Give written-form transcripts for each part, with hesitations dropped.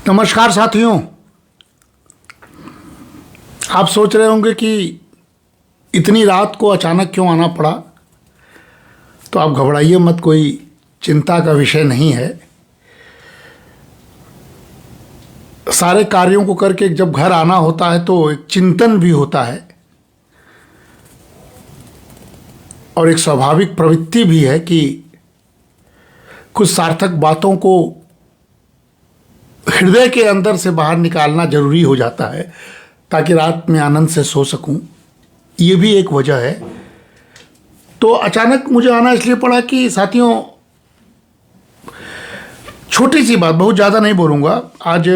नमस्कार साथियों। आप सोच रहे होंगे कि इतनी रात को अचानक क्यों आना पड़ा। तो आप घबराइए मत, कोई चिंता का विषय नहीं है। सारे कार्यों को करके जब घर आना होता है तो एक चिंतन भी होता है और एक स्वाभाविक प्रवृत्ति भी है कि कुछ सार्थक बातों को हृदय के अंदर से बाहर निकालना जरूरी हो जाता है ताकि रात में आनंद से सो सकूं। ये भी एक वजह है। तो अचानक मुझे आना इसलिए पड़ा कि साथियों, छोटी सी बात, बहुत ज़्यादा नहीं बोलूँगा। आज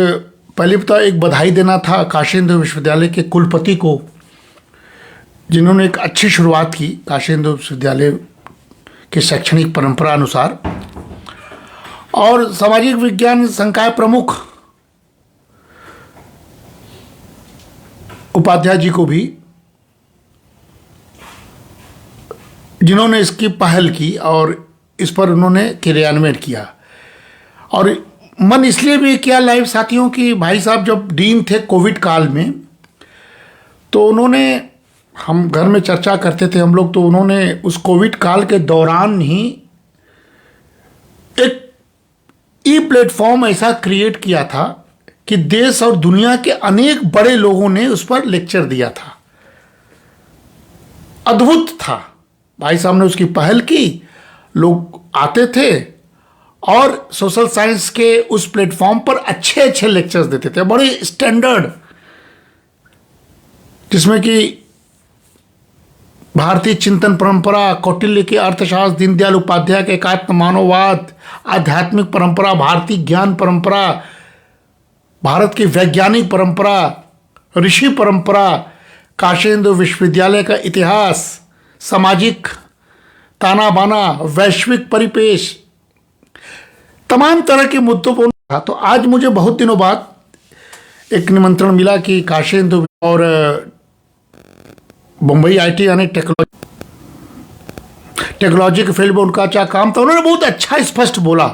पहले तो एक बधाई देना था काशी हिंदू विश्वविद्यालय के कुलपति को, जिन्होंने एक अच्छी शुरुआत की काशी हिंदू विश्वविद्यालय की शैक्षणिक परंपरा अनुसार, और सामाजिक विज्ञान संकाय प्रमुख उपाध्याय जी को भी, जिन्होंने इसकी पहल की और इस पर उन्होंने क्रियान्वयन किया। और मन इसलिए भी किया लाइव साथियों कि भाई साहब जब डीन थे कोविड काल में, तो उन्होंने, हम घर में चर्चा करते थे हम लोग, तो उन्होंने उस कोविड काल के दौरान ही एक ई प्लेटफॉर्म ऐसा क्रिएट किया था कि देश और दुनिया के अनेक बड़े लोगों ने उस पर लेक्चर दिया था। अद्भुत था। भाई साहब ने उसकी पहल की, लोग आते थे और सोशल साइंस के उस प्लेटफॉर्म पर अच्छे अच्छे लेक्चर्स देते थे, बड़े स्टैंडर्ड, जिसमें कि भारतीय चिंतन परंपरा, कौटिल्य के अर्थशास्त्र, दीनदयाल उपाध्याय के एकात्म मानववाद, आध्यात्मिक परंपरा, भारतीय ज्ञान परंपरा, भारत की वैज्ञानिक परंपरा, ऋषि परंपरा, काशी हिंदू विश्वविद्यालय का इतिहास, सामाजिक ताना बाना, वैश्विक परिपेश, तमाम तरह के मुद्दों पर था। तो आज मुझे बहुत दिनों बाद एक निमंत्रण मिला कि काशी हिंदू और मुंबई आईटी यानी टेक्नोलॉजी के फील्ड में उनका अच्छा काम था। उन्होंने बहुत अच्छा स्पष्ट बोला,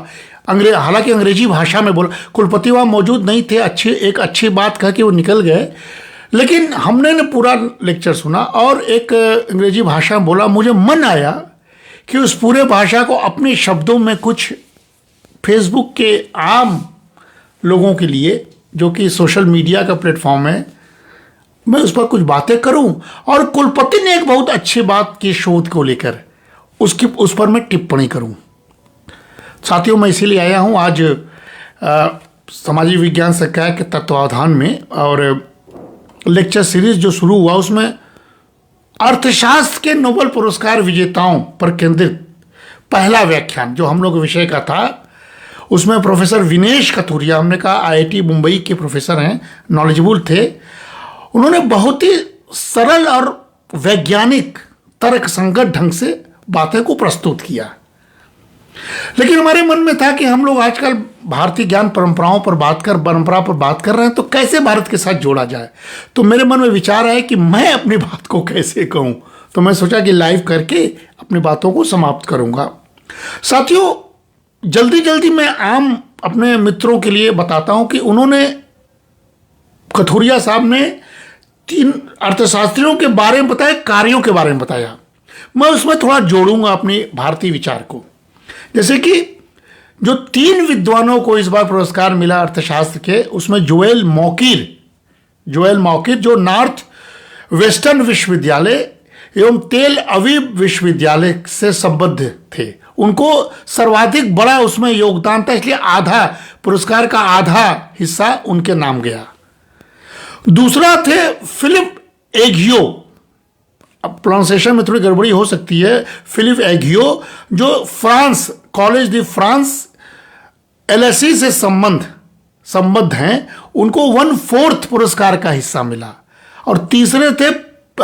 हालांकि अंग्रेजी भाषा में बोला। कुलपति वहाँ मौजूद नहीं थे, एक अच्छी बात कह के वो निकल गए, लेकिन हमने ने पूरा लेक्चर सुना और एक अंग्रेजी भाषा में बोला। मुझे मन आया कि उस पूरे भाषा को अपने शब्दों में कुछ फेसबुक के आम लोगों के लिए, जो कि सोशल मीडिया का प्लेटफॉर्म है, मैं उस पर कुछ बातें करूं। और कुलपति ने एक बहुत अच्छी बात की शोध को लेकर उस पर मैं टिप्पणी करूं। साथियों, मैं इसीलिए आया हूं आज सामाजिक विज्ञान संकाय के तत्वावधान में, और लेक्चर सीरीज जो शुरू हुआ उसमें अर्थशास्त्र के नोबेल पुरस्कार विजेताओं पर केंद्रित पहला व्याख्यान जो हम लोग विषय का था, उसमें प्रोफेसर विनेश कथुरिया, हमने कहा आईआईटी मुंबई के प्रोफेसर हैं, नॉलेजेबल थे। उन्होंने बहुत ही सरल और वैज्ञानिक तर्कसंगत ढंग से बातें को प्रस्तुत किया। लेकिन हमारे मन में था कि हम लोग आजकल भारतीय ज्ञान परंपरा पर बात कर रहे हैं, तो कैसे भारत के साथ जोड़ा जाए। तो मेरे मन में विचार आया कि मैं अपनी बात को कैसे कहूं। तो मैं सोचा कि लाइव करके अपनी बातों को समाप्त करूंगा। साथियों, जल्दी जल्दी मैं आम अपने मित्रों के लिए बताता हूं कि उन्होंने, कथुरिया साहब ने 3 अर्थशास्त्रियों के बारे में बताया, कार्यों के बारे में बताया। मैं उसमें थोड़ा जोड़ूंगा अपनी भारतीय विचार को। जैसे कि जो 3 विद्वानों को इस बार पुरस्कार मिला अर्थशास्त्र के, उसमें जोएल मौकिर जो नॉर्थ वेस्टर्न विश्वविद्यालय एवं तेल अवीव विश्वविद्यालय से संबद्ध थे, उनको सर्वाधिक बड़ा उसमें योगदान था, इसलिए आधा पुरस्कार का आधा हिस्सा उनके नाम गया। दूसरा थे फिलिप एगियो, अब प्रोनाउंसिएशन में थोड़ी गड़बड़ी हो सकती है, फिलिप एगियो, जो फ्रांस, कॉलेज दी फ्रांस एलएसई से संबद्ध हैं, उनको 1/4 पुरस्कार का हिस्सा मिला। और तीसरे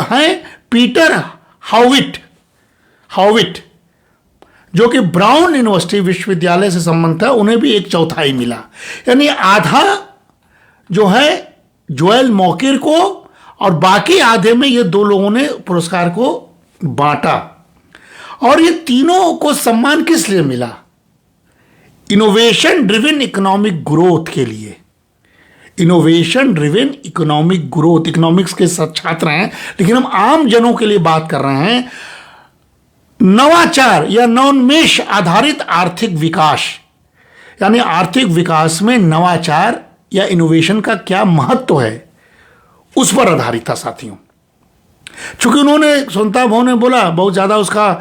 हैं पीटर हाविट, जो कि ब्राउन यूनिवर्सिटी विश्वविद्यालय से संबंध था, उन्हें भी 1/4 मिला। यानी आधा जो है जोएल मौकिर को, और बाकी आधे में ये 2 लोगों ने पुरस्कार को बांटा। और ये तीनों को सम्मान किस लिए मिला? इनोवेशन ड्रिवन इकोनॉमिक ग्रोथ के लिए। Innovation driven economic growth, economics के छात्र हैं, लेकिन हम आम जनों के लिए बात कर रहे हैं। नवाचार या नवोन्मेष आधारित आर्थिक विकास, यानी आर्थिक विकास में नवाचार या इनोवेशन का क्या महत्व है, उस पर आधारित था साथियों। चूंकि उन्होंने स्वतंत्रता भवन में बोला, बहुत ज़्यादा उसका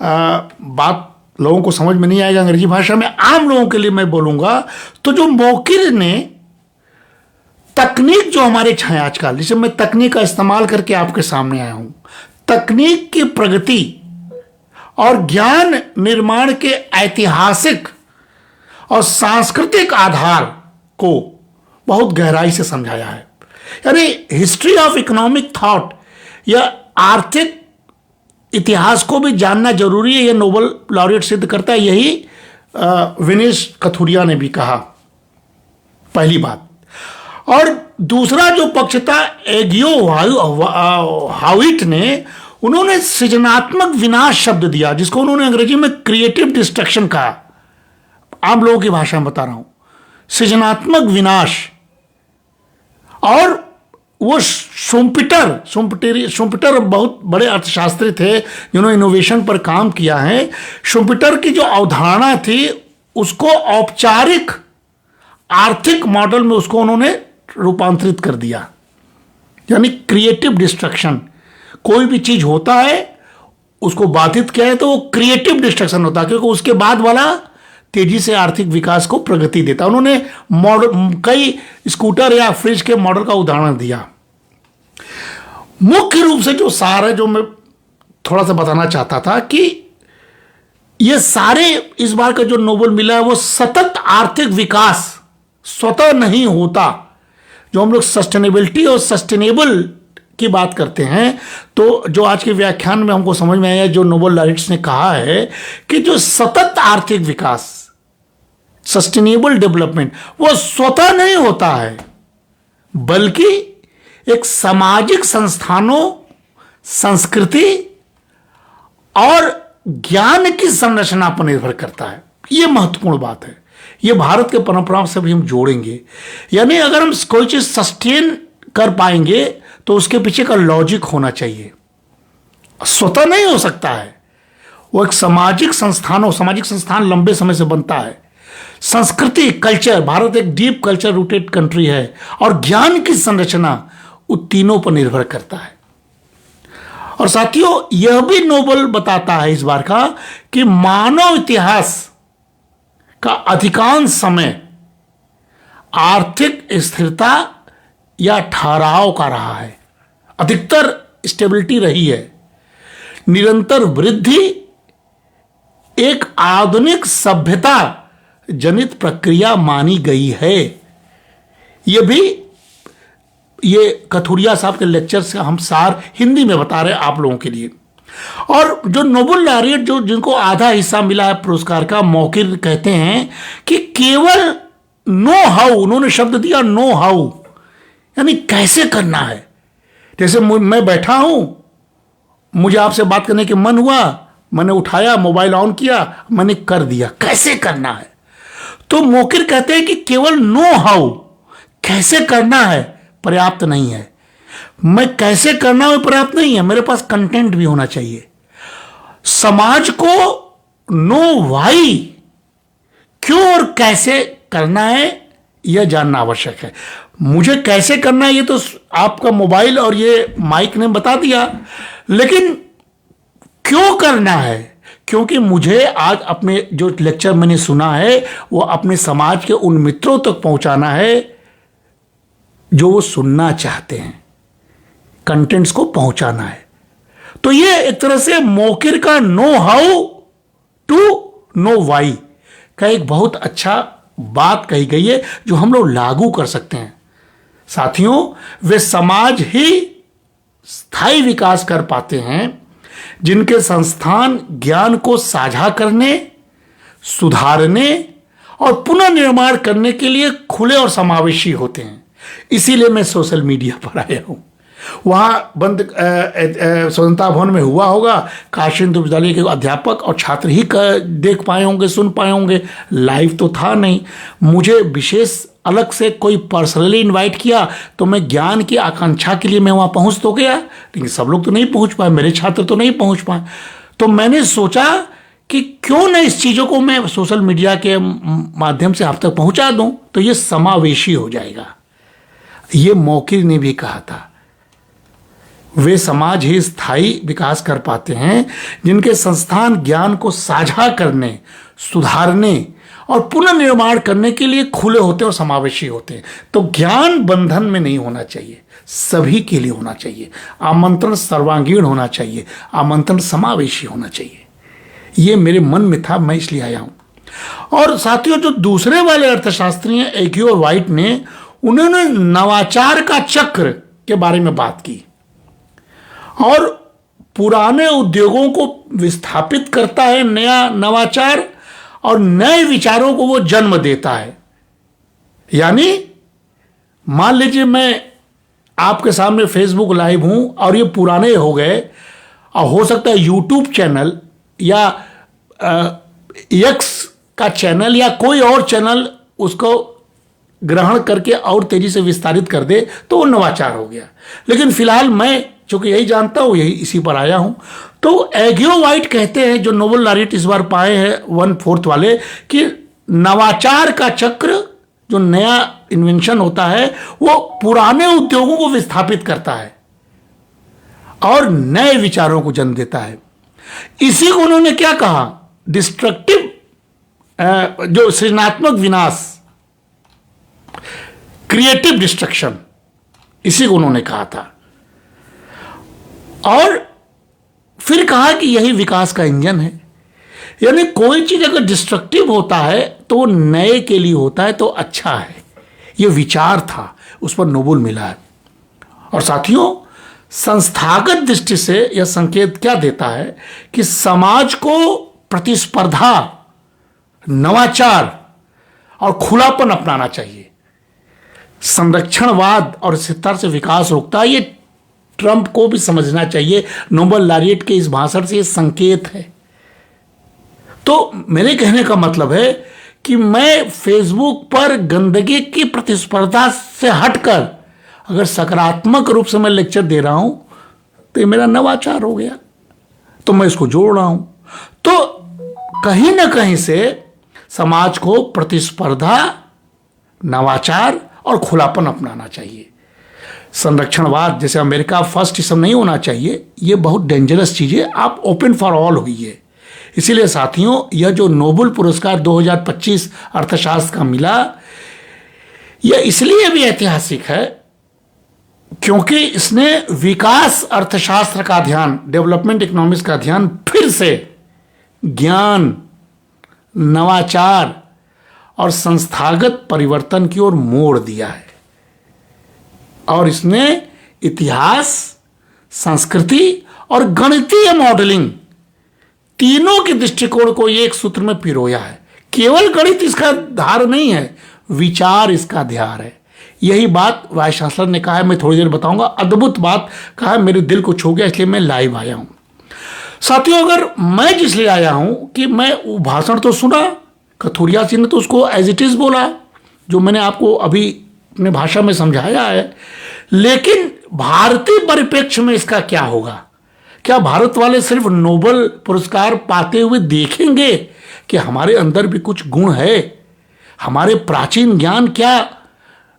बात लोगों को समझ में नहीं आएगा अंग्रेजी भाषा में, आम लोगों के लिए मैं बोलूँगा। तो जो मोकिर ने तकनीक जो हमारे छाए आजकल, जिसे मैं तकनीक का इस्तेमाल करके आपके सामने आया हूँ, तकनीक की प्रगति और ज्ञान निर्माण के ऐतिहासिक और सांस्कृतिक आधार को बहुत गहराई से समझाया है। यानी हिस्ट्री ऑफ इकोनॉमिक थॉट या आर्थिक इतिहास को भी जानना जरूरी है, यह नोबेल लॉरेट सिद्ध करता है। यही विनेश कथुरिया ने भी कहा, पहली बात। और दूसरा जो पक्ष था एगियो हाविट ने, उन्होंने सृजनात्मक विनाश शब्द दिया, जिसको उन्होंने अंग्रेजी में क्रिएटिव डिस्ट्रक्शन कहा। आम लोगों की भाषा में बता रहा हूं, सृजनात्मक विनाश। और वो शुम्पिटर बहुत बड़े अर्थशास्त्री थे जिन्होंने इनोवेशन पर काम किया है। शुम्पिटर की जो अवधारणा थी उसको औपचारिक आर्थिक मॉडल में उसको उन्होंने रूपांतरित कर दिया। यानी क्रिएटिव डिस्ट्रक्शन, कोई भी चीज होता है उसको बाधित किया है तो वो क्रिएटिव डिस्ट्रक्शन होता है, क्योंकि उसके बाद वाला तेजी से आर्थिक विकास को प्रगति देता। उन्होंने मॉडल, कई स्कूटर या फ्रिज के मॉडल का उदाहरण दिया। मुख्य रूप से जो सार है, जो मैं थोड़ा सा बताना चाहता था कि ये सारे इस बार का जो नोबेल मिला है वो सतत आर्थिक विकास स्वतः नहीं होता। जो हम लोग सस्टेनेबिलिटी और सस्टेनेबल की बात करते हैं, तो जो आज के व्याख्यान में हमको समझ में आया, जो नोबेल लॉरेट्स ने कहा है कि जो सतत आर्थिक विकास, सस्टेनेबल डेवलपमेंट, वो स्वतः नहीं होता है, बल्कि एक सामाजिक संस्थानों, संस्कृति और ज्ञान की संरचना पर निर्भर करता है। यह महत्वपूर्ण बात है। यह भारत के परंपराओं से भी हम जोड़ेंगे। यानी अगर हम कोई चीज सस्टेन कर पाएंगे तो उसके पीछे का लॉजिक होना चाहिए, स्वतः नहीं हो सकता है। वो एक सामाजिक संस्थान लंबे समय से बनता है। संस्कृति, कल्चर, भारत एक डीप कल्चर रूटेड कंट्री है, और ज्ञान की संरचना उन तीनों पर निर्भर करता है। और साथियों, यह भी नोबेल बताता है इस बार का कि मानव इतिहास का अधिकांश समय आर्थिक स्थिरता या ठहराव का रहा है। अधिकतर स्टेबिलिटी रही है। निरंतर वृद्धि एक आधुनिक सभ्यता जनित प्रक्रिया मानी गई है। ये कथुरिया साहब के लेक्चर से हम सार हिंदी में बता रहे हैं आप लोगों के लिए। और जो नोबेल लॉरेट जो जिनको आधा हिस्सा मिला है पुरस्कार का, मोकिर कहते हैं कि केवल नो हाउ, उन्होंने शब्द दिया नो हाउ, यानी कैसे करना है। जैसे मैं बैठा हूं, मुझे आपसे बात करने के मन हुआ, मैंने उठाया, मोबाइल ऑन किया, मैंने कर दिया। कैसे करना है? तो मोकिर कहते हैं कि केवल नो हाउ, कैसे करना है, पर्याप्त नहीं है। मैं कैसे करना है पर्याप्त नहीं है, मेरे पास कंटेंट भी होना चाहिए। समाज को नो वाई, क्यों और कैसे करना है यह जानना आवश्यक है। मुझे कैसे करना है ये तो आपका मोबाइल और ये माइक ने बता दिया, लेकिन क्यों करना है? क्योंकि मुझे आज अपने जो लेक्चर मैंने सुना है वो अपने समाज के उन मित्रों तक पहुंचाना है जो वो सुनना चाहते हैं, कंटेंट्स को पहुंचाना है। तो ये एक तरह से मोकिर का know how to know why का एक बहुत अच्छा बात कही गई है जो हम लोग लागू कर सकते हैं। साथियों, वे समाज ही स्थायी विकास कर पाते हैं जिनके संस्थान ज्ञान को साझा करने, सुधारने और पुनर्निर्माण करने के लिए खुले और समावेशी होते हैं। इसीलिए मैं सोशल मीडिया पर आया हूं। वहां बंद स्वतंत्रता भवन में हुआ होगा, काशी हिंदू विद्यालय के अध्यापक और छात्र ही देख पाए होंगे, सुन पाए होंगे, लाइव तो था नहीं। मुझे विशेष अलग से कोई पर्सनली इनवाइट किया तो मैं ज्ञान की आकांक्षा के लिए मैं वहाँ पहुँच तो गया, लेकिन सब लोग तो नहीं पहुँच पाए, मेरे छात्र तो नहीं पहुँच पाए। तो मैंने सोचा कि क्यों न इस चीज़ों को मैं सोशल मीडिया के माध्यम से आप तक पहुँचा दूँ, तो ये समावेशी हो जाएगा। ये मौकिर ने भी कहा था, वे समाज ही स्थायी विकास कर पाते हैं जिनके संस्थान ज्ञान को साझा करने, सुधारने और पुनर्निर्माण करने के लिए खुले होते और समावेशी होते हैं। तो ज्ञान बंधन में नहीं होना चाहिए, सभी के लिए होना चाहिए। आमंत्रण सर्वांगीण होना चाहिए, आमंत्रण समावेशी होना चाहिए। ये मेरे मन में था, मैं इसलिए आया हूं। और साथियों, जो दूसरे वाले अर्थशास्त्री हैं एग्यू और वाइट ने, उन्होंने नवाचार का चक्र के बारे में बात की और पुराने उद्योगों को विस्थापित करता है नया नवाचार और नए विचारों को वो जन्म देता है। यानी मान लीजिए मैं आपके सामने फेसबुक लाइव हूं और ये पुराने हो गए, और हो सकता है यूट्यूब चैनल या एक्स का चैनल या कोई और चैनल उसको ग्रहण करके और तेजी से विस्तारित कर दे, तो वो नवाचार हो गया। लेकिन फिलहाल मैं चूंकि यही जानता हूं, यही इसी पर आया हूं। तो एग्यो वाइट कहते हैं, जो नोबेल लॉरेट इस बार पाए हैं 1/4 वाले, कि नवाचार का चक्र, जो नया इन्वेंशन होता है, वो पुराने उद्योगों को विस्थापित करता है और नए विचारों को जन्म देता है। इसी को उन्होंने क्या कहा, डिस्ट्रक्टिव, जो सृजनात्मक विनाश, क्रिएटिव डिस्ट्रक्शन, इसी को उन्होंने कहा था। और फिर कहा कि यही विकास का इंजन है। यानी कोई चीज अगर डिस्ट्रक्टिव होता है तो नए के लिए होता है, तो अच्छा है। यह विचार था, उस पर नोबेल मिला है। और साथियों, संस्थागत दृष्टि से यह संकेत क्या देता है कि समाज को प्रतिस्पर्धा, नवाचार और खुलापन अपनाना चाहिए। संरक्षणवाद और स्थिरता से विकास रोकता है, ये ट्रंप को भी समझना चाहिए। नोबेल लॉरेट के इस भाषण से ये संकेत है। तो मेरे कहने का मतलब है कि मैं फेसबुक पर गंदगी की प्रतिस्पर्धा से हटकर अगर सकारात्मक रूप से मैं लेक्चर दे रहा हूं, तो ये मेरा नवाचार हो गया, तो मैं इसको जोड़ रहा हूं। तो कहीं ना कहीं से समाज को प्रतिस्पर्धा, नवाचार और खुलापन अपनाना चाहिए। संरक्षणवाद, जैसे अमेरिका फर्स्ट, सब नहीं होना चाहिए। ये बहुत डेंजरस चीज है। आप ओपन फॉर ऑल हुई है। इसीलिए साथियों, यह जो नोबेल पुरस्कार 2025 अर्थशास्त्र का मिला, यह इसलिए भी ऐतिहासिक है क्योंकि इसने विकास अर्थशास्त्र का ध्यान, डेवलपमेंट इकोनॉमिक्स का ध्यान फिर से ज्ञान, नवाचार और संस्थागत परिवर्तन की ओर मोड़ दिया है। और इसने इतिहास, संस्कृति और गणितीय मॉडलिंग, तीनों के दृष्टिकोण को एक सूत्र में पिरोया है। केवल गणित इसका धार नहीं है, विचार इसका ध्यान है। यही बात वाइस चांसलर ने कहा है, मैं थोड़ी देर बताऊंगा। अद्भुत बात कहा है, मेरे दिल को छू गया, इसलिए मैं लाइव आया हूं। साथियों, अगर मैं जिसलिए आया हूं कि मैं भाषण तो सुना, कथुरिया जी ने तो उसको एज इट इज बोला, जो मैंने आपको अभी अपने भाषा में समझाया है, लेकिन भारतीय परिप्रेक्ष्य में इसका क्या होगा? क्या भारत वाले सिर्फ नोबेल पुरस्कार पाते हुए देखेंगे कि हमारे अंदर भी कुछ गुण है? हमारे प्राचीन ज्ञान क्या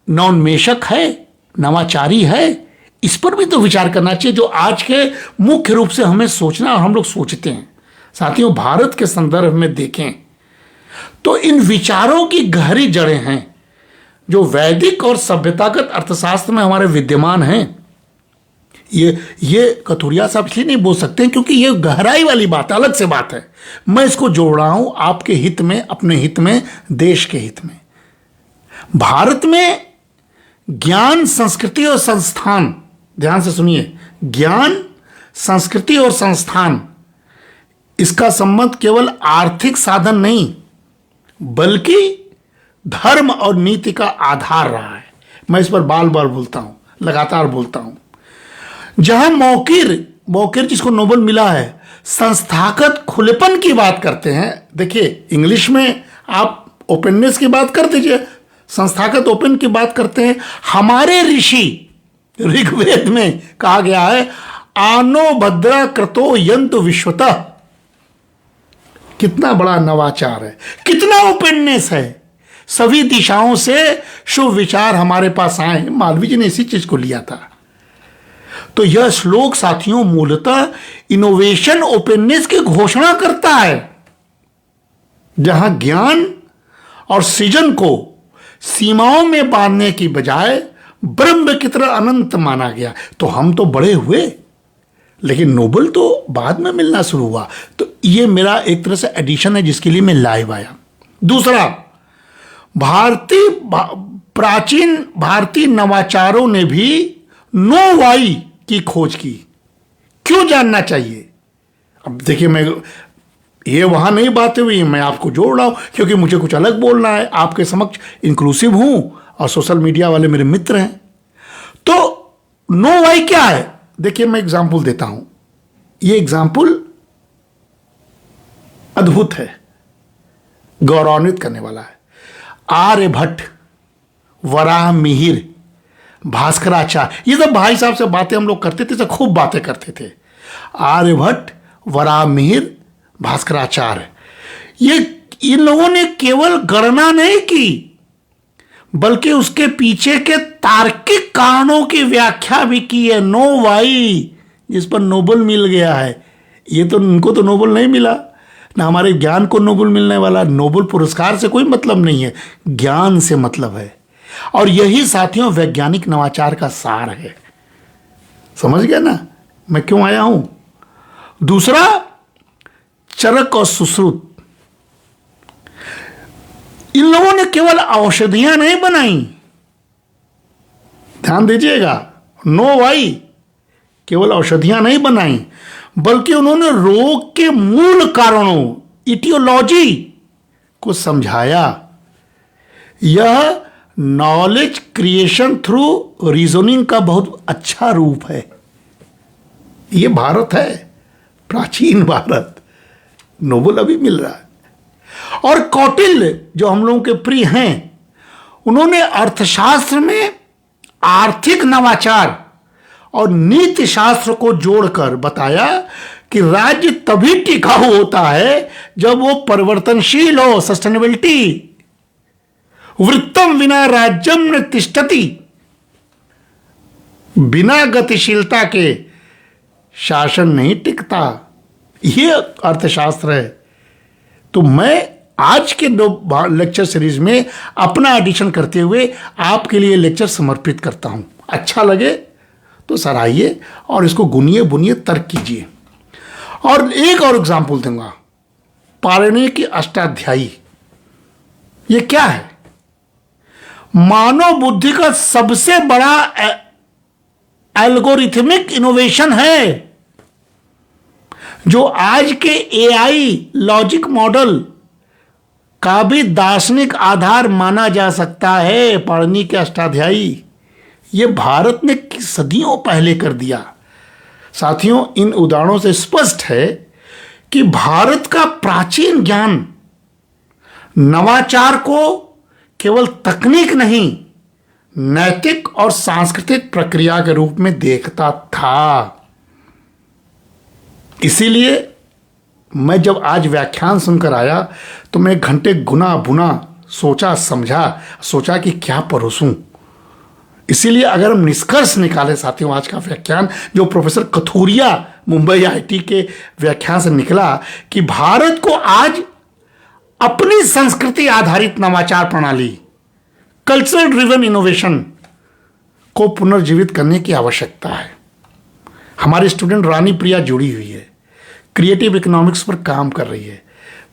नवोन्मेषक है, नवाचारी है? इस पर भी तो विचार करना चाहिए, जो आज के मुख्य रूप से हमें सोचना और हम लोग सोचते हैं। साथियों, भारत के संदर्भ में देखें तो इन विचारों की गहरी जड़ें हैं जो वैदिक और सभ्यतागत अर्थशास्त्र में हमारे विद्यमान हैं। ये कथुरिया साहब इसलिए नहीं बोल सकते क्योंकि ये गहराई वाली बात, अलग से बात है। मैं इसको जोड़ रहा हूं आपके हित में, अपने हित में, देश के हित में। भारत में ज्ञान, संस्कृति और संस्थान, ध्यान से सुनिए, ज्ञान, संस्कृति और संस्थान, इसका संबंध केवल आर्थिक साधन नहीं बल्कि धर्म और नीति का आधार रहा है। मैं इस पर बार बार बोलता हूं, लगातार बोलता हूं। जहां मौकिर जिसको नोबेल मिला है, संस्थागत खुलेपन की बात करते हैं। देखिए, इंग्लिश में आप ओपननेस की बात कर दीजिए, संस्थागत ओपन की बात करते हैं। हमारे ऋषि ऋग्वेद में कहा गया है आनो भद्रा कृतो यंतु विश्वतः। कितना बड़ा नवाचार है, कितना ओपननेस है, सभी दिशाओं से शुभ विचार हमारे पास आए। मालवीय जी ने इसी चीज को लिया था। तो यह श्लोक साथियों मूलतः इनोवेशन ओपननेस की घोषणा करता है, जहां ज्ञान और सृजन को सीमाओं में बांधने की बजाय ब्रह्म की तरह अनंत माना गया। तो हम तो बड़े हुए, लेकिन नोबल तो बाद में मिलना शुरू हुआ। तो ये मेरा एक तरह से एडिशन है जिसके लिए मैं लाइव आया। दूसरा, प्राचीन भारतीय नवाचारों ने भी नो वाई की खोज की। क्यों जानना चाहिए? अब देखिए, मैं ये वहां नहीं बातें हुई, मैं आपको जोड़ रहा हूं क्योंकि मुझे कुछ अलग बोलना है, आपके समक्ष इंक्लूसिव हूं और सोशल मीडिया वाले मेरे मित्र हैं। तो नो वाई क्या है? देखिए, मैं एग्जाम्पल देता हूं। ये एग्जाम्पल अद्भुत है, गौरवान्वित करने वाला है। आर्यभट्ट, वराह मिहिर, भास्कराचार्य, ये सब भाई साहब से बातें हम लोग करते थे, सब खूब बातें करते थे। आर्यभट्ट, वराह मिहिर, भास्कराचार्य, ये इन लोगों ने केवल गणना नहीं की बल्कि उसके पीछे के तार्किक कारणों की व्याख्या भी की है। नो वाई, जिस पर नोबेल मिल गया है। ये तो उनको तो नोबेल नहीं मिला ना, हमारे ज्ञान को नोबेल मिलने वाला। नोबेल पुरस्कार से कोई मतलब नहीं है, ज्ञान से मतलब है। और यही साथियों वैज्ञानिक नवाचार का सार है। समझ गए ना मैं क्यों आया हूं? दूसरा, चरक और सुश्रुत। इन लोगों ने केवल औषधियां नहीं बनाई, ध्यान दीजिएगा, नो वाई, केवल औषधियां नहीं बनाई बल्कि उन्होंने रोग के मूल कारणों, इटियोलॉजी को समझाया। यह नॉलेज क्रिएशन थ्रू रीजनिंग का बहुत अच्छा रूप है। यह भारत है, प्राचीन भारत, नोबेल अभी मिल रहा है। और कौटिल्य जो हम लोगों के प्रिय हैं, उन्होंने अर्थशास्त्र में आर्थिक नवाचार और नीति शास्त्र को जोड़कर बताया कि राज्य तभी टिकाऊ होता है जब वो परिवर्तनशील हो, सस्टेनेबिलिटी। वृत्तम विना राज्यम न तिष्ठति, बिना गतिशीलता के शासन नहीं टिकता। यह अर्थशास्त्र है। तो मैं आज के लेक्चर सीरीज में अपना एडिशन करते हुए आपके लिए लेक्चर समर्पित करता हूं। अच्छा लगे तो सराहिए और इसको गुनिए बुनिए, तर्क कीजिए। और एक और एग्जाम्पल दूंगा, पाणिनि की अष्टाध्यायी। ये क्या है? मानव बुद्धि का सबसे बड़ा एल्गोरिथमिक इनोवेशन है, जो आज के एआई लॉजिक मॉडल का भी दार्शनिक आधार माना जा सकता है। पाणिनि के अष्टाध्यायी ये भारत ने सदियों पहले कर दिया। साथियों, इन उदाहरणों से स्पष्ट है कि भारत का प्राचीन ज्ञान नवाचार को केवल तकनीक नहीं, नैतिक और सांस्कृतिक प्रक्रिया के रूप में देखता था। इसीलिए मैं जब आज व्याख्यान सुनकर आया तो मैं घंटे गुना बुना सोचा समझा, सोचा कि क्या परोसूं। इसीलिए अगर हम निष्कर्ष निकाले साथियों, आज का व्याख्यान जो प्रोफेसर कथूरिया मुंबई आईटी के व्याख्यान से निकला कि भारत को आज अपनी संस्कृति आधारित नवाचार प्रणाली, कल्चरल ड्रिवन इनोवेशन को पुनर्जीवित करने की आवश्यकता है। हमारी स्टूडेंट रानी प्रिया जुड़ी हुई है, क्रिएटिव इकोनॉमिक्स पर काम कर रही है।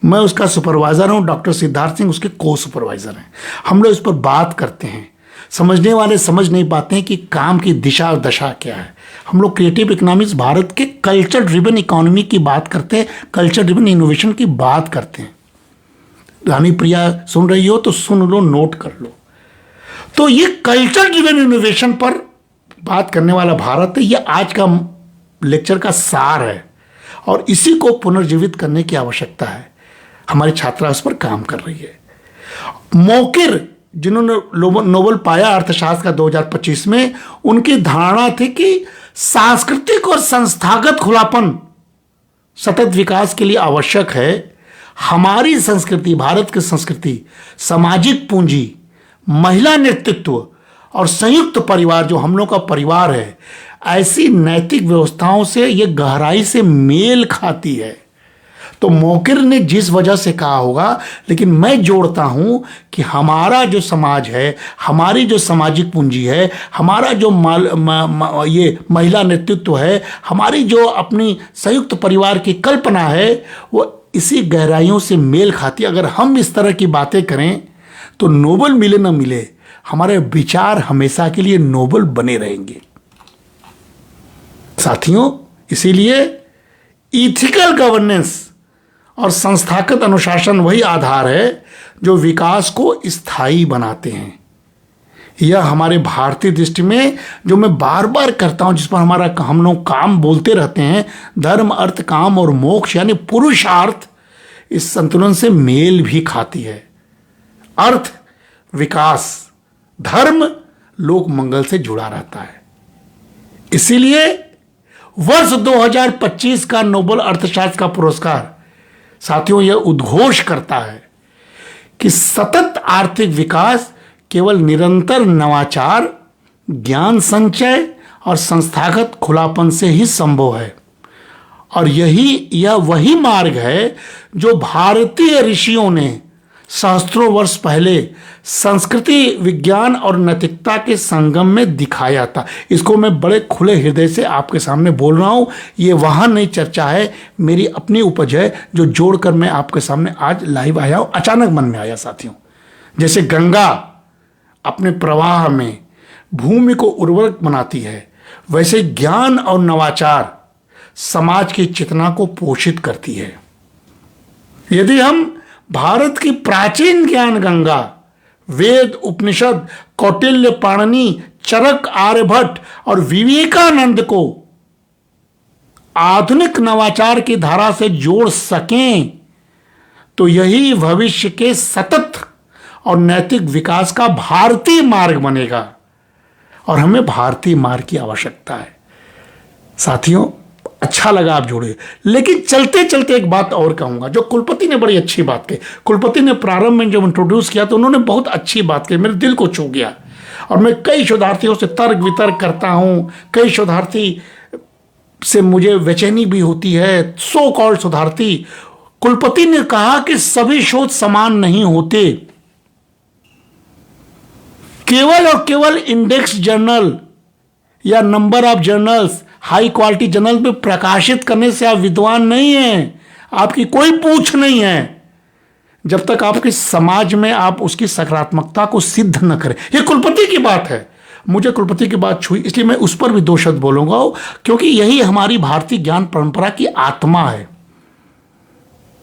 मैं उसका सुपरवाइजर हूं, डॉक्टर सिद्धार्थ सिंह उसके को सुपरवाइजर हैं। हम लोग इस पर बात करते हैं। समझने वाले समझ नहीं पाते हैं कि काम की दिशा और दशा क्या है। हम लोग क्रिएटिव इकोनॉमिक्स, भारत के कल्चर ड्रिवन इकोनॉमी की बात करते हैं, कल्चर ड्रिवन इनोवेशन की बात करते हैं। रानी प्रिया सुन रही हो तो सुन लो, नोट कर लो। तो ये कल्चर ड्रिवन इनोवेशन पर बात करने वाला भारत है। ये आज का लेक्चर का सार है और इसी को पुनर्जीवित करने की आवश्यकता है। हमारी छात्रा उस पर काम कर रही है। मोकिर जिन्होंने नोबेल पाया अर्थशास्त्र का 2025 में, उनकी धारणा थी कि सांस्कृतिक और संस्थागत खुलापन सतत विकास के लिए आवश्यक है। हमारी संस्कृति, भारत की संस्कृति, सामाजिक पूंजी, महिला नेतृत्व और संयुक्त परिवार जो हम लोग का परिवार है, ऐसी नैतिक व्यवस्थाओं से ये गहराई से मेल खाती है। तो मोकिर ने जिस वजह से कहा होगा, लेकिन मैं जोड़ता हूं कि हमारा जो समाज है, हमारी जो सामाजिक पूंजी है, हमारा जो ये महिला नेतृत्व है, हमारी जो अपनी संयुक्त परिवार की कल्पना है, वो इसी गहराइयों से मेल खाती है। अगर हम इस तरह की बातें करें तो नोबेल मिले ना मिले, हमारे विचार हमेशा के लिए नोबेल बने रहेंगे साथियों। इसीलिए इथिकल गवर्नेंस और संस्थागत अनुशासन वही आधार है जो विकास को स्थायी बनाते हैं। यह हमारे भारतीय दृष्टि में, जो मैं बार बार करता हूं, जिस पर हम लोग काम बोलते रहते हैं, धर्म अर्थ काम और मोक्ष यानी पुरुषार्थ, इस संतुलन से मेल भी खाती है। अर्थ विकास, धर्म लोक मंगल से जुड़ा रहता है। इसीलिए वर्ष 2025 का नोबेल अर्थशास्त्र का पुरस्कार साथियों यह उद्घोष करता है कि सतत आर्थिक विकास केवल निरंतर नवाचार, ज्ञान संचय और संस्थागत खुलापन से ही संभव है। और यह वही मार्ग है जो भारतीय ऋषियों ने सहस्त्रों वर्ष पहले संस्कृति, विज्ञान और नैतिकता के संगम में दिखाया था। इसको मैं बड़े खुले हृदय से आपके सामने बोल रहा हूं। ये वहां नहीं चर्चा है, मेरी अपनी उपज है जो जोड़कर मैं आपके सामने आज लाइव आया हूं। अचानक मन में आया साथियों। जैसे गंगा अपने प्रवाह में भूमि को उर्वरक बनाती है, वैसे ज्ञान और नवाचार समाज की चेतना को पोषित करती है। यदि हम भारत की प्राचीन ज्ञान गंगा, वेद, उपनिषद, कौटिल्य, पाणिनि, चरक, आर्यभट्ट और विवेकानंद को आधुनिक नवाचार की धारा से जोड़ सकें तो यही भविष्य के सतत और नैतिक विकास का भारतीय मार्ग बनेगा। और हमें भारतीय मार्ग की आवश्यकता है साथियों। अच्छा लगा आप जुड़े, लेकिन चलते चलते एक बात और कहूंगा जो कुलपति ने बड़ी अच्छी बात कही। कुलपति ने प्रारंभ में जब इंट्रोड्यूस किया तो उन्होंने बहुत अच्छी बात कही, मेरे दिल को छू गया। और मैं कई शोधार्थियों से तर्क वितर्क करता हूं, कई शोधार्थी से मुझे बेचैनी भी होती है, सो कॉल्ड शोधार्थी। कुलपति ने कहा कि सभी शोध समान नहीं होते, केवल और केवल इंडेक्स जर्नल या number of journals, high quality journal में प्रकाशित करने से आप विद्वान नहीं हैं, आपकी कोई पूछ नहीं है, जब तक आपके समाज में आप उसकी सकारात्मकता को सिद्ध न करें। यह कुलपति की बात है। मुझे कुलपति की बात छुई, इसलिए मैं उस पर भी दो शब्द बोलूंगा, क्योंकि यही हमारी भारतीय ज्ञान परंपरा की आत्मा है।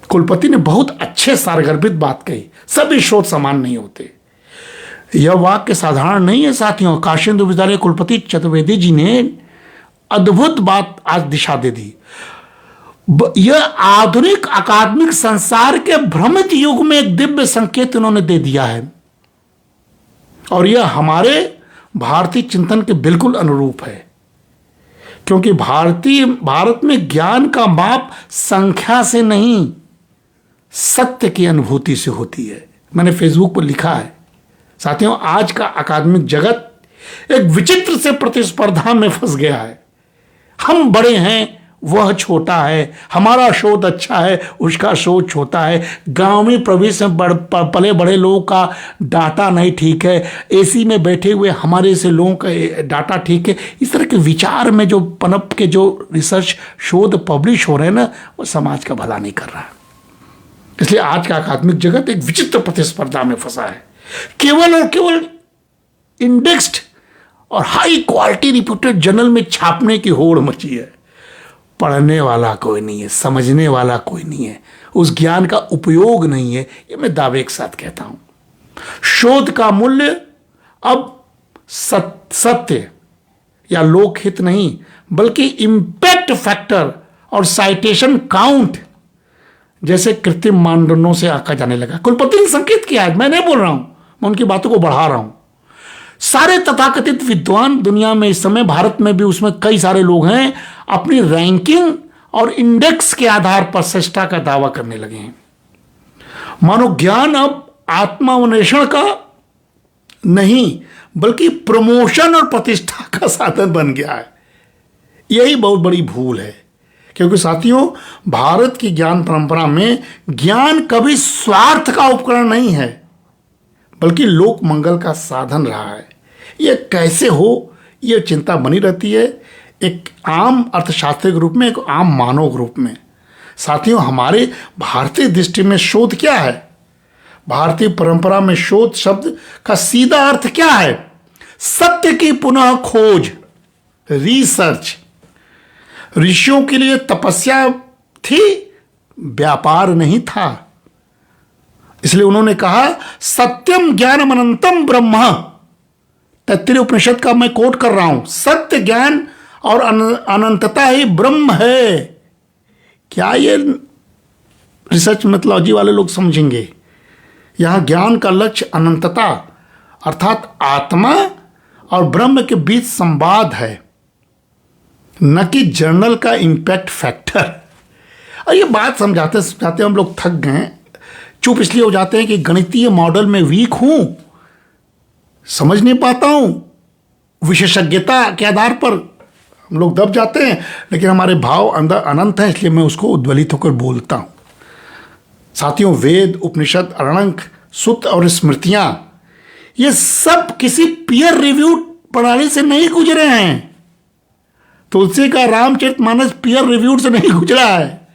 कुलपति ने बहुत अच्छे सारगर्भित बात कही, सभी शोध समान नहीं होते। यह वाक्य साधारण नहीं है साथियों। काशी हिंदू विश्वविद्यालय कुलपति चतुर्वेदी जी ने अद्भुत बात आज दिशा दे दी। यह आधुनिक अकादमिक संसार के भ्रमित युग में एक दिव्य संकेत उन्होंने दे दिया है, और यह हमारे भारतीय चिंतन के बिल्कुल अनुरूप है। क्योंकि भारत में ज्ञान का माप संख्या से नहीं, सत्य की अनुभूति से होती है। मैंने फेसबुक पर लिखा है साथियों, आज का अकादमिक जगत एक विचित्र से प्रतिस्पर्धा में फंस गया है। हम बड़े हैं, वह छोटा है, हमारा शोध अच्छा है, उसका शोध छोटा है, गांव में प्रवेश में पले बड़े लोगों का डाटा नहीं ठीक है, एसी में बैठे हुए हमारे से लोगों का डाटा ठीक है। इस तरह के विचार में जो पनप के जो रिसर्च शोध पब्लिश हो रहे हैं ना, वो समाज का भला नहीं कर रहा है। इसलिए आज का अकादमिक जगत एक विचित्र प्रतिस्पर्धा में फंसा है। केवल और केवल इंडेक्स्ड और हाई क्वालिटी रिप्यूटेड जर्नल में छापने की होड़ मची है। पढ़ने वाला कोई नहीं है, समझने वाला कोई नहीं है, उस ज्ञान का उपयोग नहीं है। ये मैं दावे के साथ कहता हूं। शोध का मूल्य अब सत्य या लोकहित नहीं, बल्कि इंपैक्ट फैक्टर और साइटेशन काउंट जैसे कृत्रिम मानदंडों से आंका जाने लगा। कुलपति ने संकेत किया है, मैं नहीं बोल रहा हूं, मैं उनकी बातों को बढ़ा रहा हूं। सारे तथाकथित विद्वान दुनिया में इस समय, भारत में भी उसमें कई सारे लोग हैं, अपनी रैंकिंग और इंडेक्स के आधार पर श्रेष्ठता का दावा करने लगे हैं। मानो ज्ञान अब आत्मान्वेषण का नहीं बल्कि प्रमोशन और प्रतिष्ठा का साधन बन गया है। यही बहुत बड़ी भूल है, क्योंकि साथियों, भारत की ज्ञान परंपरा में ज्ञान कभी स्वार्थ का उपकरण नहीं है बल्कि लोक मंगल का साधन रहा है। यह कैसे हो, यह चिंता बनी रहती है, एक आम अर्थशास्त्री के रूप में, एक आम मानव के रूप में। साथियों, हमारे भारतीय दृष्टि में शोध क्या है? भारतीय परंपरा में शोध शब्द का सीधा अर्थ क्या है? सत्य की पुनः खोज, रिसर्च। ऋषियों के लिए तपस्या थी, व्यापार नहीं था। इसलिए उन्होंने कहा, सत्यम ज्ञानम अनंतम ब्रह्म। तैत्तिरीय उपनिषद का मैं कोट कर रहा हूं, सत्य ज्ञान और अनंतता ही ब्रह्म है। क्या ये रिसर्च मेथोलॉजी वाले लोग समझेंगे? यहां ज्ञान का लक्ष्य अनंतता अर्थात आत्मा और ब्रह्म के बीच संवाद है, न कि जर्नल का इंपैक्ट फैक्टर। और ये बात समझाते समझाते हम लोग थक गए, चुप इसलिए हो जाते हैं कि गणितीय मॉडल में वीक हूं, समझ नहीं पाता हूं, विशेषज्ञता के आधार पर हम लोग दब जाते हैं, लेकिन हमारे भाव अंदर अनंत हैं, इसलिए मैं उसको उद्वेलित होकर बोलता हूं। साथियों, वेद, उपनिषद, अरणक, सूत्र और स्मृतियां, ये सब किसी पीयर रिव्यू प्रणाली से नहीं गुजरे हैं। तुलसी का रामचरितमानस पीयर रिव्यू से नहीं गुजरा है,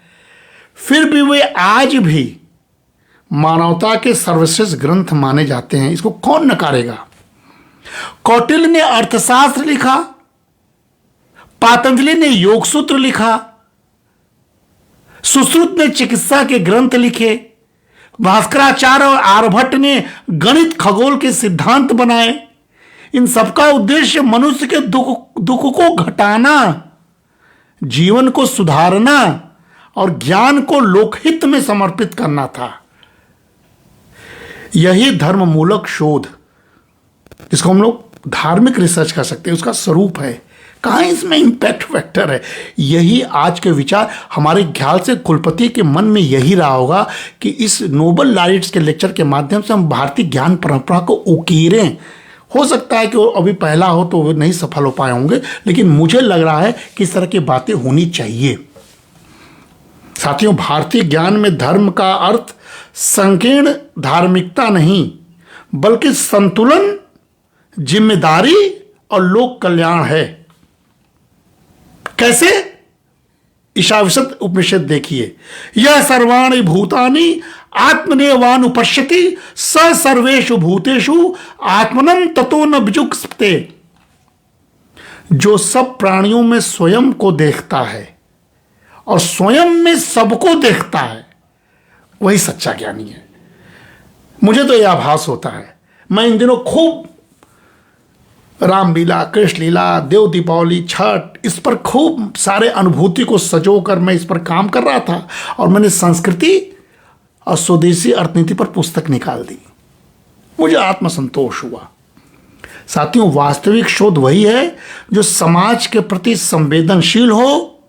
फिर भी वे आज भी मानवता के सर्वश्रेष्ठ ग्रंथ माने जाते हैं। इसको कौन नकारेगा? कौटिल्य ने अर्थशास्त्र लिखा, पातंजलि ने योग सूत्र लिखा, सुश्रुत ने चिकित्सा के ग्रंथ लिखे, भास्कराचार्य और आर्यभट्ट ने गणित खगोल के सिद्धांत बनाए। इन सबका उद्देश्य मनुष्य के दुख को घटाना, जीवन को सुधारना और ज्ञान को लोकहित में समर्पित करना था। यही धर्ममूलक शोध, जिसको हम लोग धार्मिक रिसर्च कर सकते हैं, उसका स्वरूप है। कहाँ इसमें इंपैक्ट फैक्टर है? यही आज के विचार हमारे ख्याल से कुलपति के मन में यही रहा होगा कि इस नोबल लाइट्स के लेक्चर के माध्यम से हम भारतीय ज्ञान परंपरा को उकीरें। हो सकता है कि वो अभी पहला हो तो वो नहीं सफल हो पाए होंगे, लेकिन मुझे लग रहा है कि इस तरह की बातें होनी चाहिए। साथियों, भारतीय ज्ञान में धर्म का अर्थ संकीर्ण धार्मिकता नहीं बल्कि संतुलन, जिम्मेदारी और लोक कल्याण है। कैसे? ईशावास्यत उपनिषद देखिए, यह सर्वाणि भूतानि आत्मनेवानुपश्यति स सर्वेषु भूतेषु आत्मनं ततो न विजुक्स्ते। जो सब प्राणियों में स्वयं को देखता है और स्वयं में सबको देखता है, वही सच्चा ज्ञानी है। मुझे तो यह आभास होता है, मैं इन दिनों खूब रामलीला, कृष्ण लीला, देव दीपावली, छठ, इस पर खूब सारे अनुभूति को सजोकर मैं इस पर काम कर रहा था, और मैंने संस्कृति और स्वदेशी अर्थनीति पर पुस्तक निकाल दी। मुझे आत्मसंतोष हुआ। साथियों, वास्तविक शोध वही है जो समाज के प्रति संवेदनशील हो,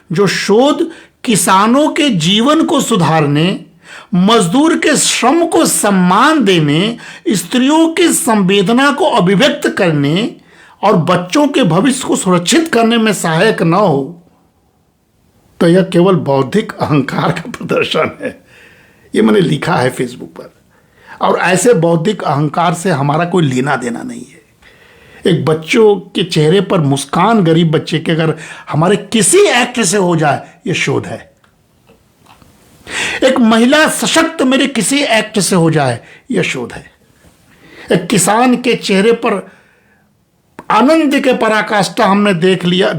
जो शोध किसानों के जीवन को सुधारने, मजदूर के श्रम को सम्मान देने, स्त्रियों की संवेदना को अभिव्यक्त करने और बच्चों के भविष्य को सुरक्षित करने में सहायक न हो, तो यह केवल बौद्धिक अहंकार का प्रदर्शन है। ये मैंने लिखा है फेसबुक पर, और ऐसे बौद्धिक अहंकार से हमारा कोई लेना देना नहीं है। एक बच्चों के चेहरे पर मुस्कान, गरीब बच्चे के अगर हमारे किसी एक्ट से हो जाए, यह शोध है। एक महिला सशक्त मेरे किसी एक्ट से हो जाए, यह शोध है। एक किसान के चेहरे पर आनंद के पराकाष्ठा हमने देख लिया,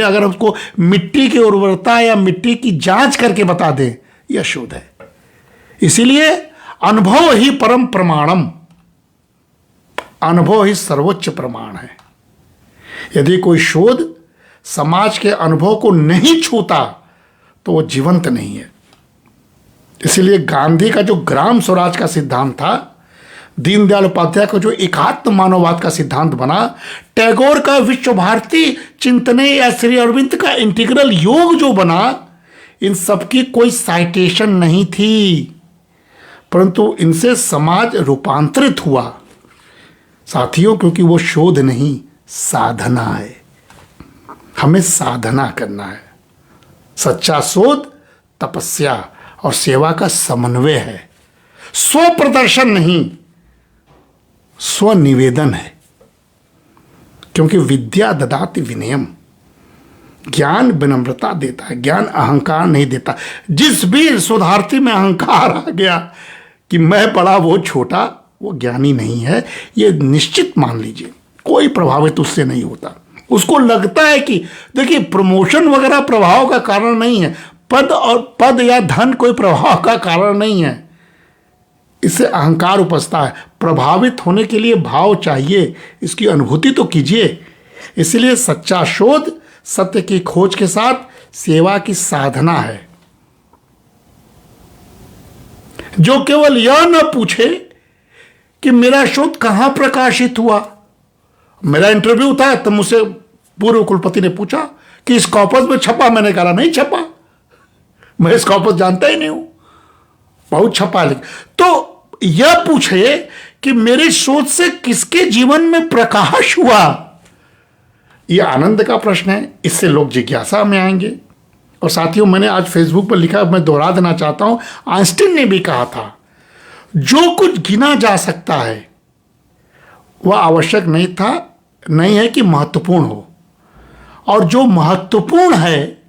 अगर उसको मिट्टी की उर्वरता या मिट्टी की जांच करके बता दे, यह शोध है। इसीलिए अनुभव ही परम प्रमाणम, अनुभव ही सर्वोच्च प्रमाण है। यदि कोई शोध समाज के अनुभव को नहीं छूता तो वो जीवंत नहीं है। इसलिए गांधी का जो ग्राम स्वराज का सिद्धांत था, दीनदयाल उपाध्याय का जो एकात्म मानववाद का सिद्धांत बना, टैगोर का विश्व भारती चिंतने या श्री अरविंद का इंटीग्रल योग जो बना, इन सबकी कोई साइटेशन नहीं थी, परंतु इनसे समाज रूपांतरित हुआ साथियों, क्योंकि वो शोध नहीं साधना है। हमें साधना करना है। सच्चा शोध तपस्या और सेवा का समन्वय है, स्व प्रदर्शन नहीं, स्वनिवेदन है। क्योंकि विद्या ददाति विनयम, ज्ञान विनम्रता देता है, ज्ञान अहंकार नहीं देता। जिस भी शोधार्थी में अहंकार आ गया कि मैं बड़ा वो छोटा, वो ज्ञानी नहीं है, ये निश्चित मान लीजिए। कोई प्रभावित उससे नहीं होता। उसको लगता है कि देखिए प्रमोशन वगैरह प्रभाव का कारण नहीं है, पद या धन कोई प्रभाव का कारण नहीं है, इससे अहंकार उपजता है। प्रभावित होने के लिए भाव चाहिए, इसकी अनुभूति तो कीजिए। इसलिए सच्चा शोध सत्य की खोज के साथ सेवा की साधना है। जो केवल यह न पूछे कि मेरा शोध कहां प्रकाशित हुआ। मेरा इंटरव्यू था तो मुझसे पूर्व कुलपति ने पूछा कि इस कॉर्पस में छपा, मैंने कहा नहीं छपा, मैं इस कॉर्पस जानता ही नहीं हूं, बहुत छपा। लेकिन तो यह पूछे कि मेरे शोध से किसके जीवन में प्रकाश हुआ। यह आनंद का प्रश्न है, इससे लोग जिज्ञासा में आएंगे। और साथियों, मैंने आज फेसबुक पर लिखा, मैं दोहरा देना चाहता हूं, आइंस्टीन ने भी कहा था जो कुछ गिना जा सकता है वह आवश्यक नहीं है कि महत्वपूर्ण हो, और जो महत्वपूर्ण है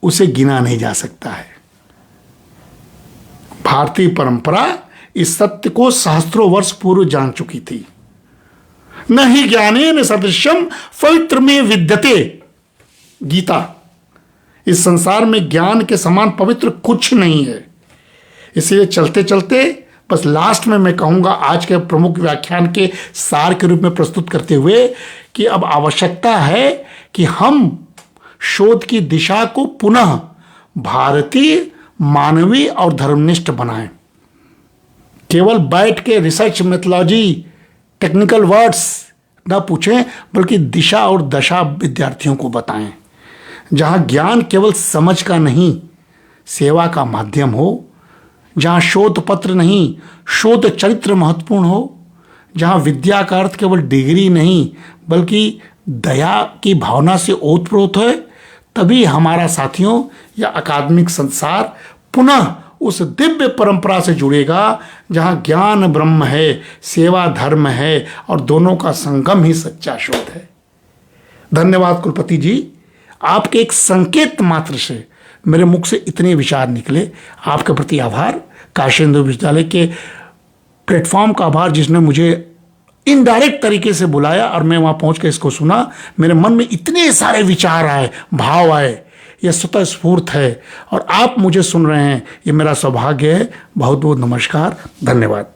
उसे गिना नहीं जा सकता है। भारतीय परंपरा इस सत्य को सहस्त्रों वर्ष पूर्व जान चुकी थी। न ही ज्ञानेन सदृशम पवित्र में विद्यते, गीता। इस संसार में ज्ञान के समान पवित्र कुछ नहीं है। इसलिए चलते चलते बस लास्ट में मैं कहूंगा, आज के प्रमुख व्याख्यान के सार के रूप में प्रस्तुत करते हुए, कि अब आवश्यकता है कि हम शोध की दिशा को पुनः भारतीय, मानवीय और धर्मनिष्ठ बनाएं। केवल बैठ के रिसर्च मेथोलॉजी, टेक्निकल वर्ड्स ना पूछें, बल्कि दिशा और दशा विद्यार्थियों को बताएं। जहां ज्ञान केवल समझ का नहीं, सेवा का माध्यम हो, जहां शोध पत्र नहीं, शोध चरित्र महत्वपूर्ण हो, जहां विद्या का अर्थ केवल डिग्री नहीं बल्कि दया की भावना से ओतप्रोत है, तभी हमारा साथियों या अकादमिक संसार पुनः उस दिव्य परंपरा से जुड़ेगा जहां ज्ञान ब्रह्म है, सेवा धर्म है, और दोनों का संगम ही सच्चा शोध है। धन्यवाद कुलपति जी, आपके एक संकेत मात्र से मेरे मुख से इतने विचार निकले। आपके प्रति आभार। काशी हिंदू विश्वविद्यालय के प्लेटफॉर्म का आभार, जिसने मुझे इनडायरेक्ट तरीके से बुलाया और मैं वहाँ पहुँच कर इसको सुना। मेरे मन में इतने सारे विचार आए, भाव आए, यह स्वतः स्फूर्त है, और आप मुझे सुन रहे हैं, ये मेरा सौभाग्य है। बहुत बहुत नमस्कार, धन्यवाद।